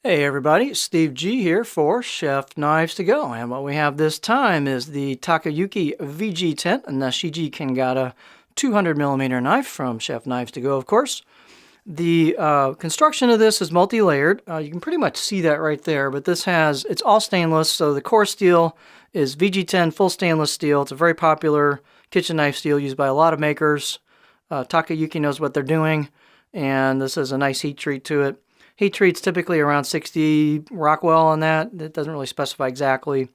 Hey everybody, Steve G here for Chef Knives to Go, and what we have this time is the Takayuki VG10 Nashiji Kengata 200mm knife from Chef Knives to Go, of course. The construction of this is multi-layered. You can pretty much see that right there, but it's all stainless, so the core steel is VG10 full stainless steel. It's a very popular kitchen knife steel used by a lot of makers. Takayuki knows what they're doing, and this has a nice heat treat to it. Heat treat's typically around 60 Rockwell on that. It doesn't really specify exactly.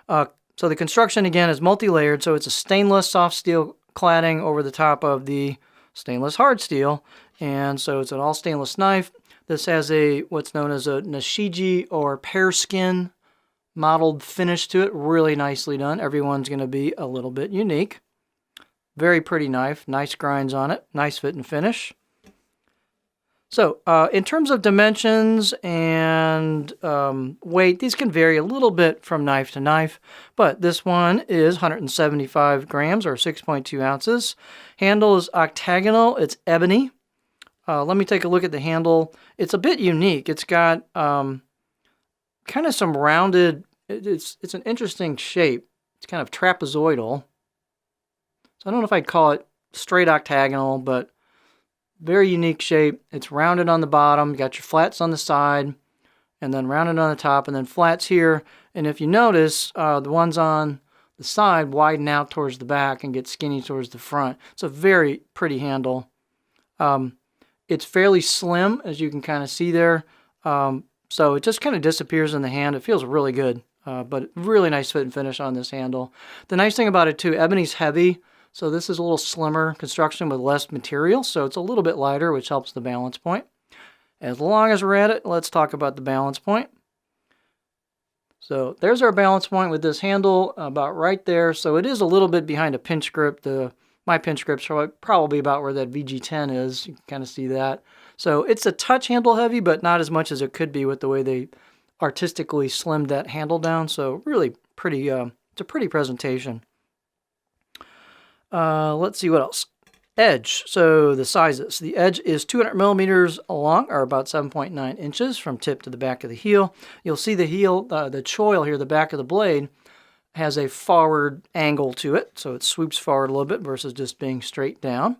So the construction, again, is multi-layered, so it's a stainless soft steel cladding over the top of the stainless hard steel, and so it's an all stainless knife. This has what's known as a Nashiji or pear skin modeled finish to it. Really nicely done. Everyone's going to be a little bit unique. Very pretty knife. Nice grinds on it. Nice fit and finish. So, in terms of dimensions and weight, these can vary a little bit from knife to knife, but this one is 175 grams or 6.2 ounces. Handle is octagonal, it's ebony. Let me take a look at the handle. It's a bit unique. It's got kind of some rounded, it's an interesting shape. It's kind of trapezoidal. So I don't know if I'd call it straight octagonal, but very unique shape. It's rounded on the bottom. You got your flats on the side, and then rounded on the top, and then flats here. And if you notice, the ones on the side widen out towards the back and get skinny towards the front. It's a very pretty handle. It's fairly slim, as you can kind of see there. So it just kind of disappears in the hand. It feels really good, but really nice fit and finish on this handle. The nice thing about it too, ebony's heavy. So this is a little slimmer construction with less material, so it's a little bit lighter, which helps the balance point. As long as we're at it, let's talk about the balance point. So there's our balance point with this handle, about right there. So it is a little bit behind a pinch grip. My pinch grip's probably about where that VG10 is. You can kind of see that. So it's a touch handle heavy, but not as much as it could be with the way they artistically slimmed that handle down. So really pretty, it's a pretty presentation. Let's see what else. Edge. So the sizes. The edge is 200 millimeters long, or about 7.9 inches from tip to the back of the heel. You'll see the heel, the choil here, the back of the blade, has a forward angle to it, so it swoops forward a little bit versus just being straight down.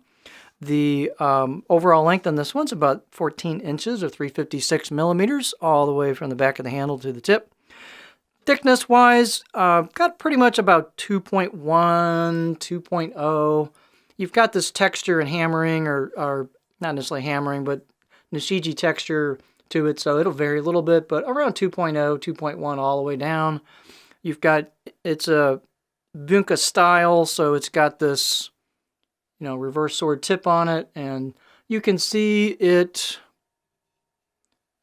The overall length on this one's about 14 inches or 356 millimeters, all the way from the back of the handle to the tip. Thickness-wise, got pretty much about 2.1, 2.0. You've got this texture and hammering, or not necessarily hammering, but Nashiji texture to it, so it'll vary a little bit, but around 2.0, 2.1 all the way down. It's a bunka style, so it's got this, reverse sword tip on it, and you can see it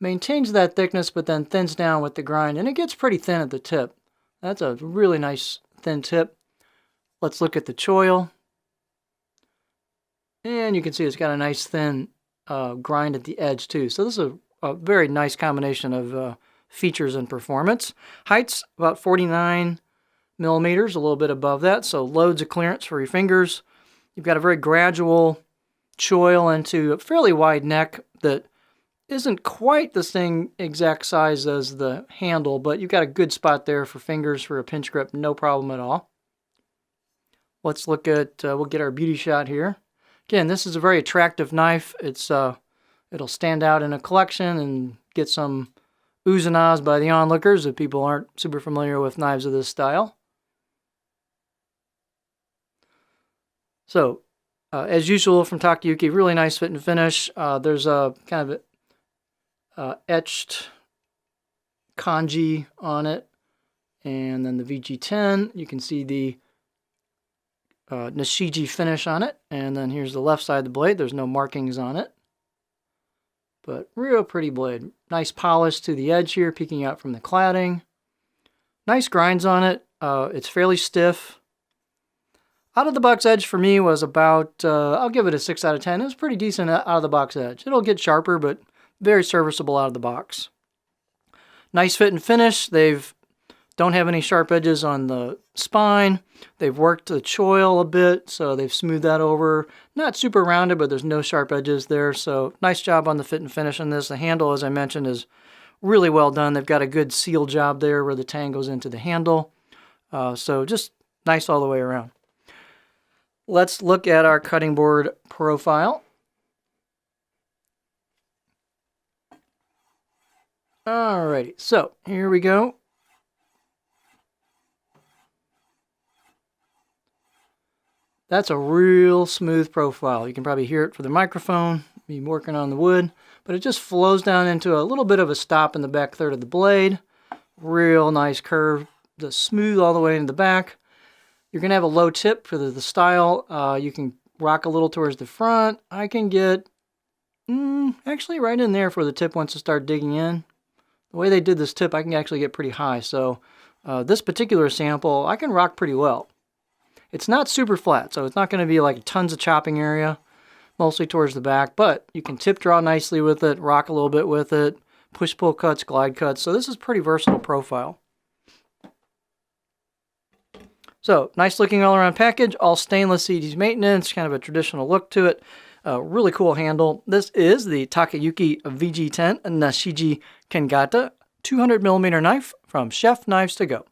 maintains that thickness, but then thins down with the grind, and it gets pretty thin at the tip. That's a really nice thin tip. Let's look at the choil. And you can see it's got a nice thin grind at the edge too. So this is a very nice combination of features and performance. Height's about 49 millimeters, a little bit above that, so loads of clearance for your fingers. You've got a very gradual choil into a fairly wide neck that isn't quite the same exact size as the handle, but you've got a good spot there for fingers for a pinch grip, no problem at all. Let's look at, we'll get our beauty shot here. Again, this is a very attractive knife. It'll stand out in a collection and get some oohs and ahs by the onlookers if people aren't super familiar with knives of this style. So, as usual from Takayuki, really nice fit and finish. There's a kind of etched kanji on it, and then the VG10, you can see the Nashiji finish on it, and then here's the left side of the blade. There's no markings on it, but real pretty blade. Nice polish to the edge here, peeking out from the cladding. Nice grinds on it. It's fairly stiff. Out of the box edge for me was about, I'll give it a 6 out of 10. It was pretty decent out of the box edge. It'll get sharper, but very serviceable out of the box. Nice fit and finish. Don't have any sharp edges on the spine. They've worked the choil a bit, so they've smoothed that over. Not super rounded, but there's no sharp edges there, so nice job on the fit and finish on this. The handle, as I mentioned, is really well done. They've got a good seal job there where the tang goes into the handle. So just nice all the way around. Let's look at our cutting board profile. Alrighty, so here we go. That's a real smooth profile. You can probably hear it for the microphone, me working on the wood, but it just flows down into a little bit of a stop in the back third of the blade. Real nice curve, just smooth all the way into the back. You're going to have a low tip for the style. You can rock a little towards the front. I can get actually right in there for the tip wants to start digging in. The way they did this tip, I can actually get pretty high. So this particular sample, I can rock pretty well. It's not super flat, so it's not going to be like tons of chopping area, mostly towards the back, but you can tip draw nicely with it, rock a little bit with it, push-pull cuts, glide cuts. So this is pretty versatile profile. So nice looking all around package, all stainless CD's maintenance, kind of a traditional look to it. Really cool handle. This is the Takayuki VG10 Nashiji Kengata 200mm knife from Chef Knives To Go.